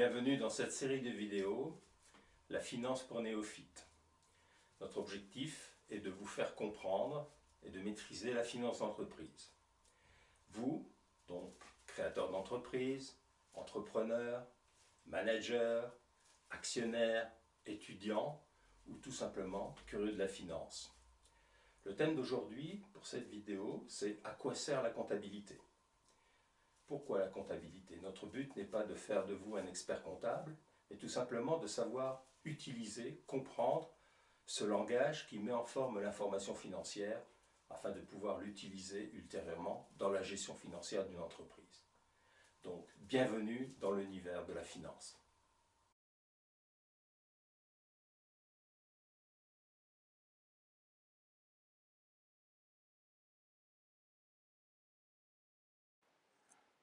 Bienvenue dans cette série de vidéos, la finance pour néophytes. Notre objectif est de vous faire comprendre et de maîtriser la finance d'entreprise. Vous, donc créateur d'entreprise, entrepreneur, manager, actionnaire, étudiant ou tout simplement curieux de la finance. Le thème d'aujourd'hui pour cette vidéo, c'est à quoi sert la comptabilité ? Pourquoi la comptabilité ? Notre but n'est pas de faire de vous un expert comptable, mais tout simplement de savoir utiliser, comprendre ce langage qui met en forme l'information financière afin de pouvoir l'utiliser ultérieurement dans la gestion financière d'une entreprise. Donc, bienvenue dans l'univers de la finance.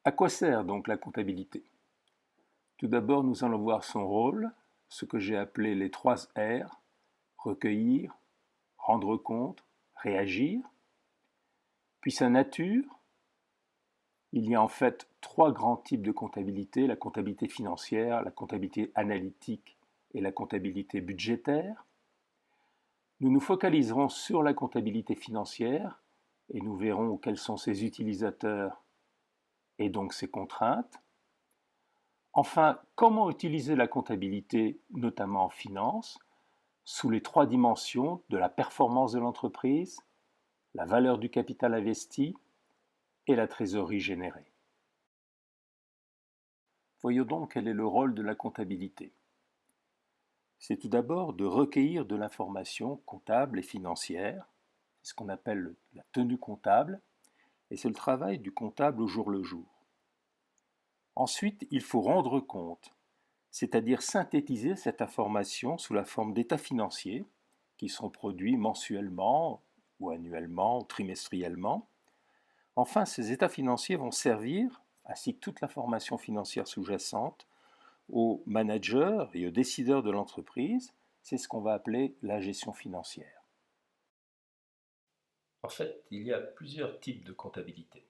À quoi sert donc la comptabilité? Tout d'abord, nous allons voir son rôle, ce que j'ai appelé les 3 R, recueillir, rendre compte, réagir. Puis sa nature. Il y a en fait 3 grands types de comptabilité, la comptabilité financière, la comptabilité analytique et la comptabilité budgétaire. Nous nous focaliserons sur la comptabilité financière et nous verrons quels sont ses utilisateurs et donc ses contraintes. Enfin, comment utiliser la comptabilité, notamment en finance, sous les 3 dimensions de la performance de l'entreprise, la valeur du capital investi et la trésorerie générée. Voyons donc quel est le rôle de la comptabilité. C'est tout d'abord de recueillir de l'information comptable et financière, c'est ce qu'on appelle la tenue comptable, et c'est le travail du comptable au jour le jour. Ensuite, il faut rendre compte, c'est-à-dire synthétiser cette information sous la forme d'états financiers qui sont produits mensuellement ou annuellement ou trimestriellement. Enfin, ces états financiers vont servir, ainsi que toute l'information financière sous-jacente, aux managers et aux décideurs de l'entreprise. C'est ce qu'on va appeler la gestion financière. En fait, il y a plusieurs types de comptabilité.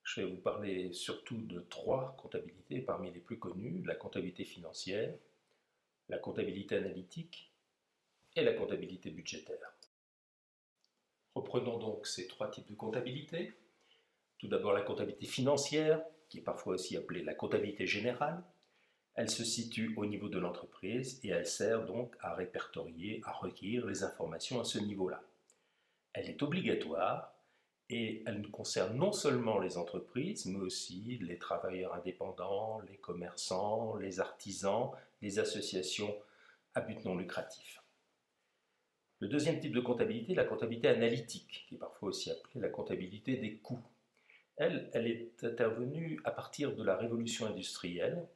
Je vais vous parler surtout de 3 comptabilités parmi les plus connues, la comptabilité financière, la comptabilité analytique et la comptabilité budgétaire. Reprenons donc ces 3 types de comptabilité. Tout d'abord la comptabilité financière, qui est parfois aussi appelée la comptabilité générale. Elle se situe au niveau de l'entreprise et elle sert donc à répertorier, à recueillir les informations à ce niveau-là. Elle est obligatoire et elle concerne non seulement les entreprises, mais aussi les travailleurs indépendants, les commerçants, les artisans, les associations à but non lucratif. Le deuxième type de comptabilité est la comptabilité analytique, qui est parfois aussi appelée la comptabilité des coûts. Elle est intervenue à partir de la révolution industrielle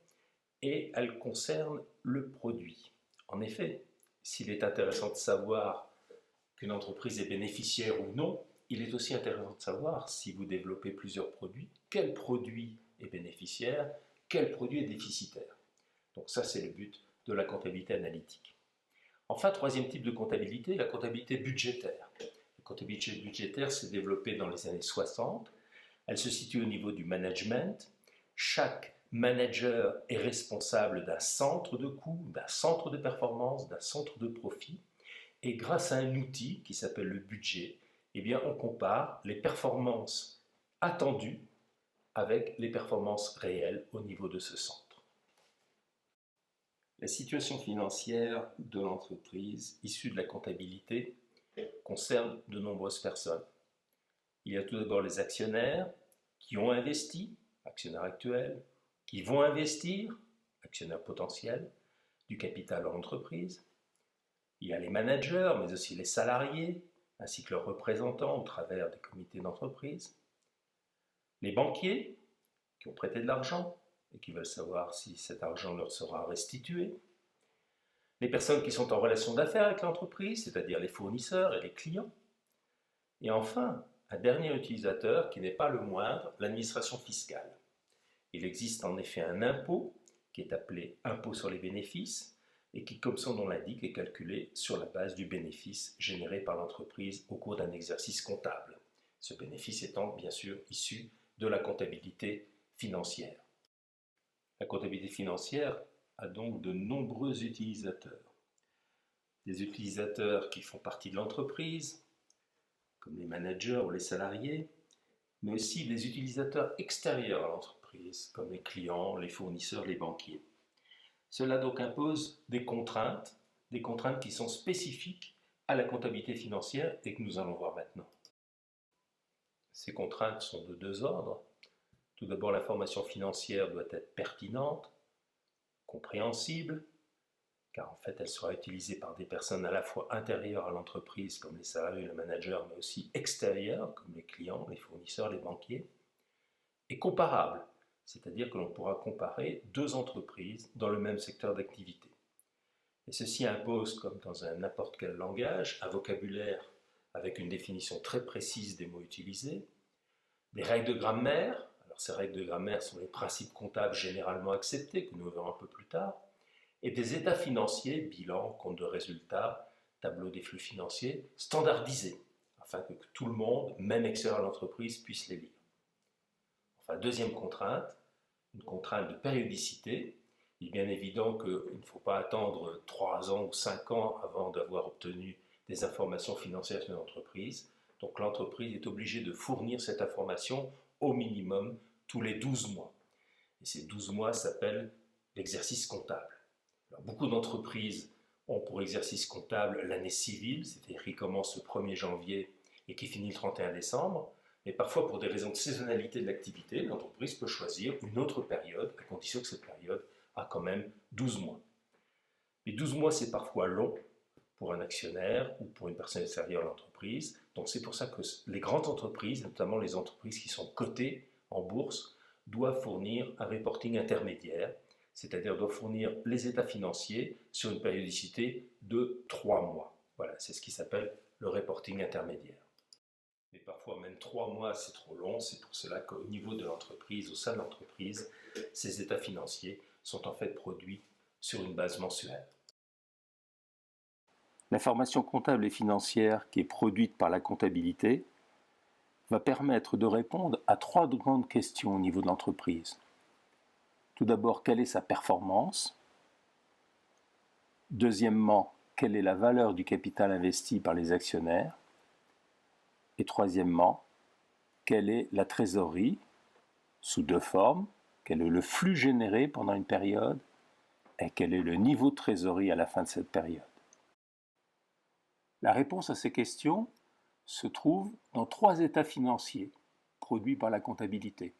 et elle concerne le produit. En effet, s'il est intéressant de savoir qu'une entreprise est bénéficiaire ou non, il est aussi intéressant de savoir, si vous développez plusieurs produits, quel produit est bénéficiaire, quel produit est déficitaire. Donc ça, c'est le but de la comptabilité analytique. Enfin, troisième type de comptabilité, la comptabilité budgétaire. La comptabilité budgétaire s'est développée dans les années 60. Elle se situe au niveau du management. Chaque manager est responsable d'un centre de coûts, d'un centre de performance, d'un centre de profit. Et grâce à un outil qui s'appelle le budget, eh bien, on compare les performances attendues avec les performances réelles au niveau de ce centre. La situation financière de l'entreprise issue de la comptabilité concerne de nombreuses personnes. Il y a tout d'abord les actionnaires qui ont investi, actionnaires actuels, qui vont investir, actionnaires potentiels, du capital en entreprise. Il y a les managers, mais aussi les salariés, ainsi que leurs représentants au travers des comités d'entreprise. Les banquiers, qui ont prêté de l'argent et qui veulent savoir si cet argent leur sera restitué. Les personnes qui sont en relation d'affaires avec l'entreprise, c'est-à-dire les fournisseurs et les clients. Et enfin, un dernier utilisateur qui n'est pas le moindre, l'administration fiscale. Il existe en effet un impôt qui est appelé impôt sur les bénéfices et qui, comme son nom l'indique, est calculé sur la base du bénéfice généré par l'entreprise au cours d'un exercice comptable. Ce bénéfice étant bien sûr issu de la comptabilité financière. La comptabilité financière a donc de nombreux utilisateurs. Des utilisateurs qui font partie de l'entreprise, comme les managers ou les salariés, mais aussi des utilisateurs extérieurs à l'entreprise, comme les clients, les fournisseurs, les banquiers. Cela donc impose des contraintes qui sont spécifiques à la comptabilité financière et que nous allons voir maintenant. Ces contraintes sont de deux ordres. Tout d'abord, l'information financière doit être pertinente, compréhensible, car en fait elle sera utilisée par des personnes à la fois intérieures à l'entreprise, comme les salariés, les managers, mais aussi extérieures, comme les clients, les fournisseurs, les banquiers, et comparable, c'est-à-dire que l'on pourra comparer deux entreprises dans le même secteur d'activité. Et ceci impose, comme dans n'importe quel langage, un vocabulaire avec une définition très précise des mots utilisés, des règles de grammaire. Alors ces règles de grammaire sont les principes comptables généralement acceptés, que nous verrons un peu plus tard, et des états financiers, bilan, compte de résultats, tableau des flux financiers, standardisés, afin que tout le monde, même extérieur à l'entreprise, puisse les lire. Enfin, deuxième contrainte, une contrainte de périodicité. Il est bien évident qu'il ne faut pas attendre 3 ans ou 5 ans avant d'avoir obtenu des informations financières sur une entreprise. Donc l'entreprise est obligée de fournir cette information au minimum tous les 12 mois. Et ces 12 mois s'appellent l'exercice comptable. Alors, beaucoup d'entreprises ont pour exercice comptable l'année civile, c'est-à-dire qui commence le 1er janvier et qui finit le 31 décembre. Mais parfois, pour des raisons de saisonnalité de l'activité, l'entreprise peut choisir une autre période, à condition que cette période a quand même 12 mois. Mais 12 mois, c'est parfois long pour un actionnaire ou pour une personne extérieure à l'entreprise. Donc c'est pour ça que les grandes entreprises, notamment les entreprises qui sont cotées en bourse, doivent fournir un reporting intermédiaire, c'est-à-dire doivent fournir les états financiers sur une périodicité de 3 mois. Voilà, c'est ce qui s'appelle le reporting intermédiaire. Mais parfois même 3 mois, c'est trop long. C'est pour cela qu'au niveau de l'entreprise, au sein de l'entreprise, ces états financiers sont en fait produits sur une base mensuelle. L'information comptable et financière qui est produite par la comptabilité va permettre de répondre à 3 grandes questions au niveau de l'entreprise. Tout d'abord, quelle est sa performance? Deuxièmement, quelle est la valeur du capital investi par les actionnaires? Et troisièmement, quelle est la trésorerie sous 2 formes? Quel est le flux généré pendant une période? Et quel est le niveau de trésorerie à la fin de cette période? La réponse à ces questions se trouve dans 3 états financiers produits par la comptabilité.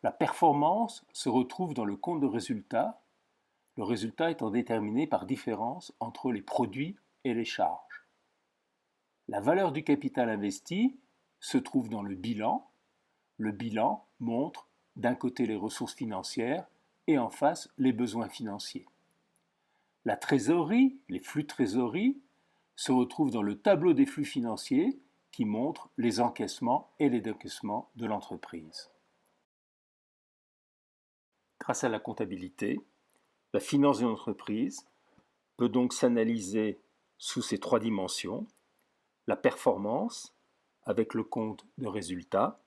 La performance se retrouve dans le compte de résultat, le résultat étant déterminé par différence entre les produits et les charges. La valeur du capital investi se trouve dans le bilan. Le bilan montre d'un côté les ressources financières et en face les besoins financiers. La trésorerie, les flux de trésorerie, se retrouvent dans le tableau des flux financiers qui montre les encaissements et les décaissements de l'entreprise. Grâce à la comptabilité, la finance d'une entreprise peut donc s'analyser sous ces 3 dimensions: la performance avec le compte de résultat,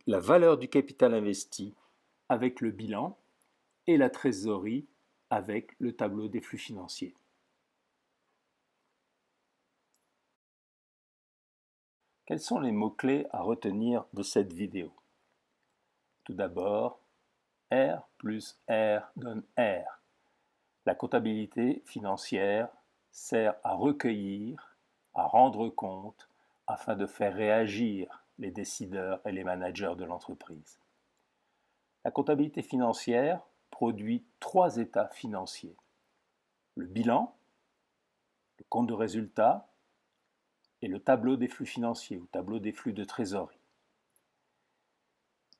la valeur du capital investi avec le bilan et la trésorerie avec le tableau des flux financiers. Quels sont les mots-clés à retenir de cette vidéo? Tout d'abord, R plus R donne R. La comptabilité financière sert à recueillir, à rendre compte, afin de faire réagir les décideurs et les managers de l'entreprise. La comptabilité financière produit 3 états financiers: le bilan, le compte de résultat et le tableau des flux financiers ou tableau des flux de trésorerie.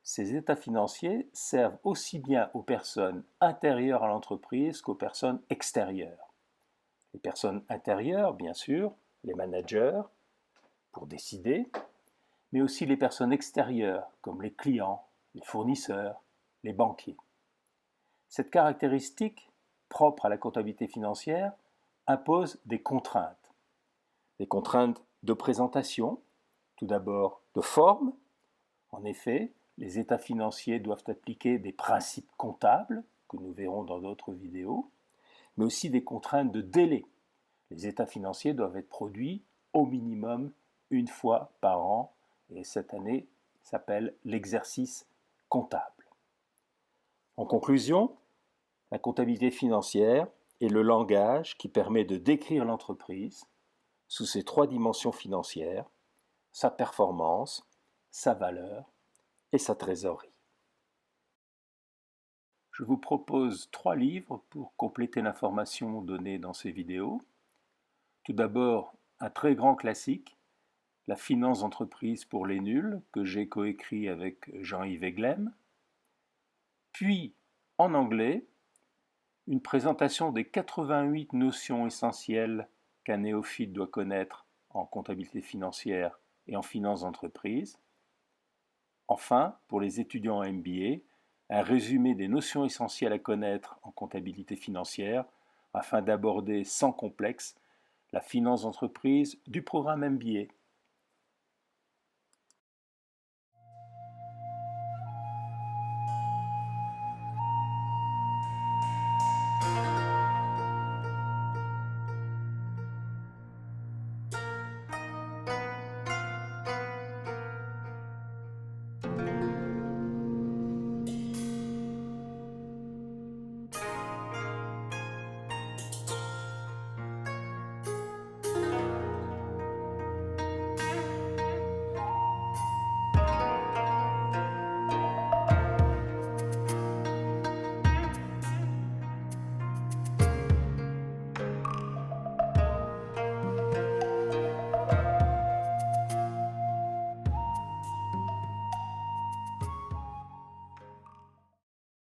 Ces états financiers servent aussi bien aux personnes intérieures à l'entreprise qu'aux personnes extérieures. Les personnes intérieures, bien sûr, les managers, pour décider, mais aussi les personnes extérieures, comme les clients, les fournisseurs, les banquiers. Cette caractéristique, propre à la comptabilité financière, impose des contraintes. Des contraintes de présentation, tout d'abord de forme. En effet, les états financiers doivent appliquer des principes comptables, que nous verrons dans d'autres vidéos, mais aussi des contraintes de délai. Les états financiers doivent être produits au minimum une fois par an, et cette année s'appelle l'exercice comptable. En conclusion, la comptabilité financière est le langage qui permet de décrire l'entreprise sous ses trois dimensions financières, sa performance, sa valeur et sa trésorerie. Je vous propose 3 livres pour compléter l'information donnée dans ces vidéos. Tout d'abord, un très grand classique, La finance d'entreprise pour les nuls, que j'ai coécrit avec Jean-Yves Eglem. Puis, en anglais, une présentation des 88 notions essentielles qu'un néophyte doit connaître en comptabilité financière et en finance d'entreprise. Enfin, pour les étudiants en MBA, un résumé des notions essentielles à connaître en comptabilité financière afin d'aborder sans complexe la finance d'entreprise du programme MBA.